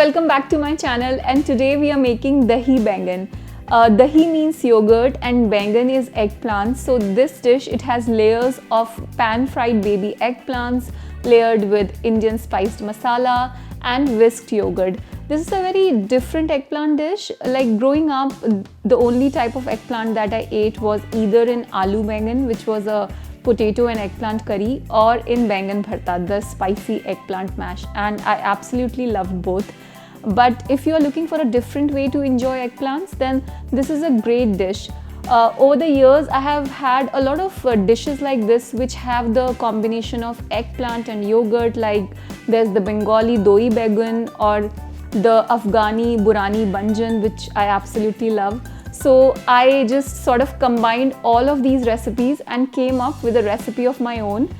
welcome back to my channel, and today we are making Dahi Baingan. Dahi means yogurt and Baingan is eggplants. So this dish, it has layers of pan-fried baby eggplants layered with Indian spiced masala and whisked yogurt. This is a very different eggplant dish. Like growing up, the only type of eggplant that I ate was either in aloo baingan, which was a potato and eggplant curry, or in Baingan bharta, the spicy eggplant mash, and I absolutely loved both. But if you are looking for a different way to enjoy eggplants, then this is a great dish. Over the years, I have had a lot of dishes like this which have the combination of eggplant and yogurt, like there's the Bengali Dahi Baingan or the Afghani Burani Banjan, which I absolutely love. So I just sort of combined all of these recipes and came up with a recipe of my own.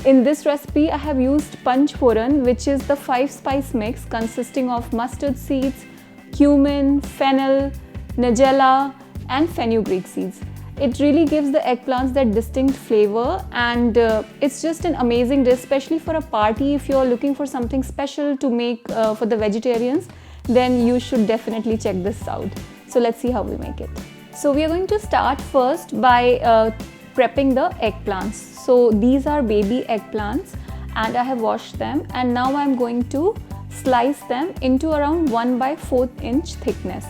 In this recipe, I have used Panch Phoron, which is the 5-spice mix consisting of mustard seeds, cumin, fennel, nigella and fenugreek seeds. It really gives the eggplants that distinct flavor, and it's just an amazing dish, especially for a party. If you're looking for something special to make for the vegetarians, then you should definitely check this out. So let's see how we make it. So we are going to start first by prepping the eggplants. So these are baby eggplants and I have washed them, and now I'm going to slice them into around 1/4 inch thickness.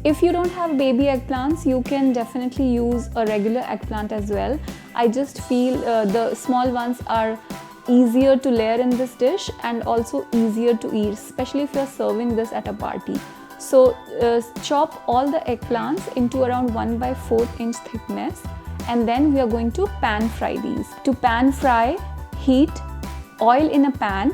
If you don't have baby eggplants, you can definitely use a regular eggplant as well. I just feel the small ones are easier to layer in this dish and also easier to eat, especially if you're serving this at a party. So chop all the eggplants into around 1/4 inch thickness, and then we are going to pan fry these. To pan fry, heat oil in a pan.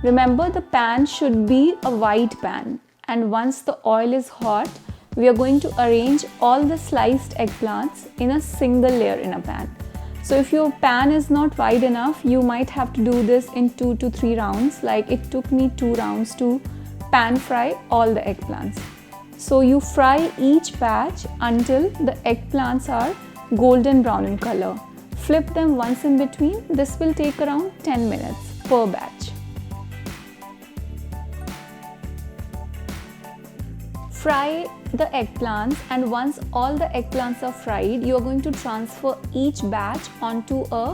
Remember, the pan should be a wide pan, and once the oil is hot, we are going to arrange all the sliced eggplants in a single layer in a pan. So if your pan is not wide enough, you might have to do this in 2 to 3 rounds. Like it took me 2 rounds to pan fry all the eggplants. So you fry each batch until the eggplants are golden brown in color. Flip them once in between. This will take around 10 minutes per batch. Fry the eggplants, and once all the eggplants are fried, you are going to transfer each batch onto a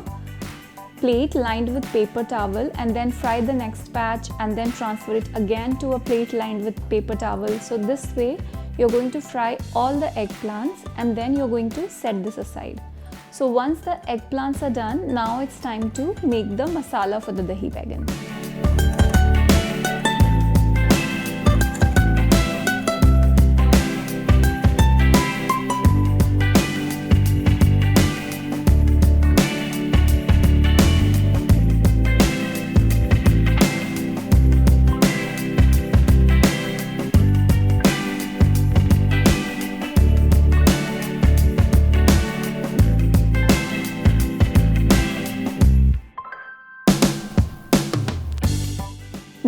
plate lined with paper towel, and then fry the next batch and then transfer it again to a plate lined with paper towel. So this way you're going to fry all the eggplants and then you're going to set this aside. So once the eggplants are done, now it's time to make the masala for the Dahi Baingan.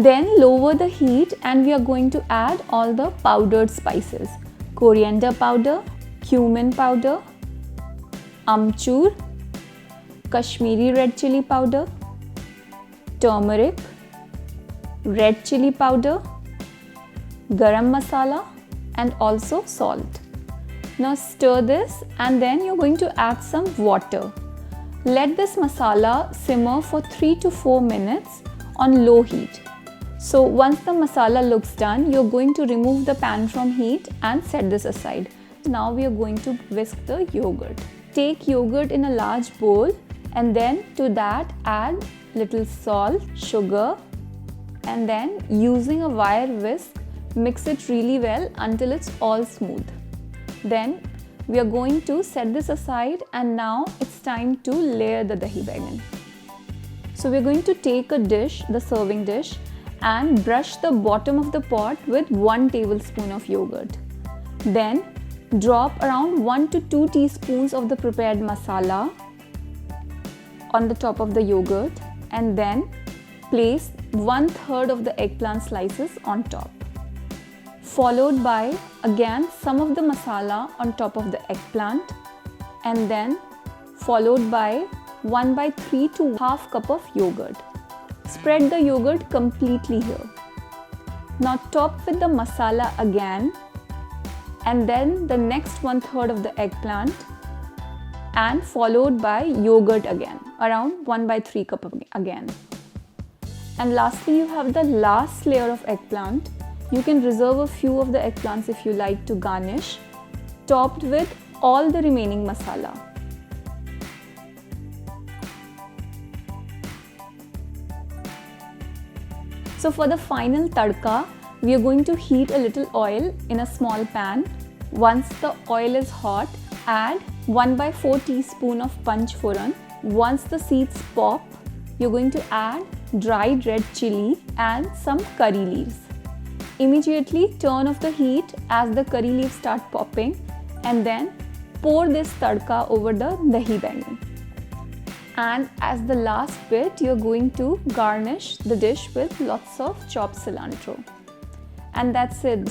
Then lower the heat and we are going to add all the powdered spices. Coriander powder, cumin powder, amchur, Kashmiri red chili powder, turmeric, red chili powder, garam masala and also salt. Now stir this, and then you're going to add some water. Let this masala simmer for 3 to 4 minutes on low heat. So once the masala looks done, you're going to remove the pan from heat and set this aside. Now we are going to whisk the yogurt. Take yogurt in a large bowl, and then to that add little salt, sugar, and then using a wire whisk, mix it really well until it's all smooth. Then we are going to set this aside, and now it's time to layer the Dahi Baingan. So we're going to take a dish, the serving dish, and brush the bottom of the pot with 1 tablespoon of yogurt. Then drop around 1 to 2 teaspoons of the prepared masala on the top of the yogurt, and then place 1/3 of the eggplant slices on top, followed by again some of the masala on top of the eggplant, and then followed by 1/3 to half cup of yogurt. Spread the yogurt completely here. Now top with the masala again, and then the next 1/3 of the eggplant, and followed by yogurt again, around 1/3 cup again. And lastly, you have the last layer of eggplant. You can reserve a few of the eggplants if you like to garnish, topped with all the remaining masala. So for the final tadka, we are going to heat a little oil in a small pan. Once the oil is hot, add 1/4 teaspoon of Panch Phoron. Once the seeds pop, you're going to add dried red chili and some curry leaves. Immediately turn off the heat as the curry leaves start popping, and then pour this tadka over the dahi baingan. And as the last bit, you're going to garnish the dish with lots of chopped cilantro. And that's it.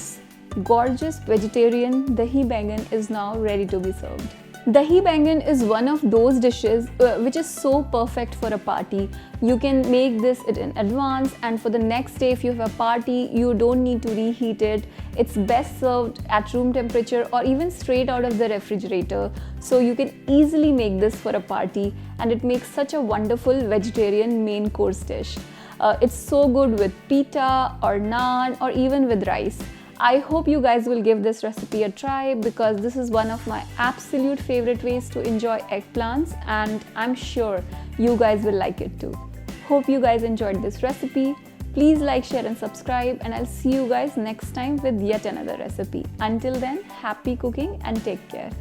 Gorgeous vegetarian dahi baingan is now ready to be served. Dahi baingan is one of those dishes which is so perfect for a party. You can make this in advance, and for the next day if you have a party, you don't need to reheat it. It's best served at room temperature or even straight out of the refrigerator. So you can easily make this for a party, and it makes such a wonderful vegetarian main course dish. It's so good with pita or naan or even with rice. I hope you guys will give this recipe a try, because this is one of my absolute favorite ways to enjoy eggplants, and I'm sure you guys will like it too. Hope you guys enjoyed this recipe. Please like, share and subscribe, and I'll see you guys next time with yet another recipe. Until then, happy cooking and take care.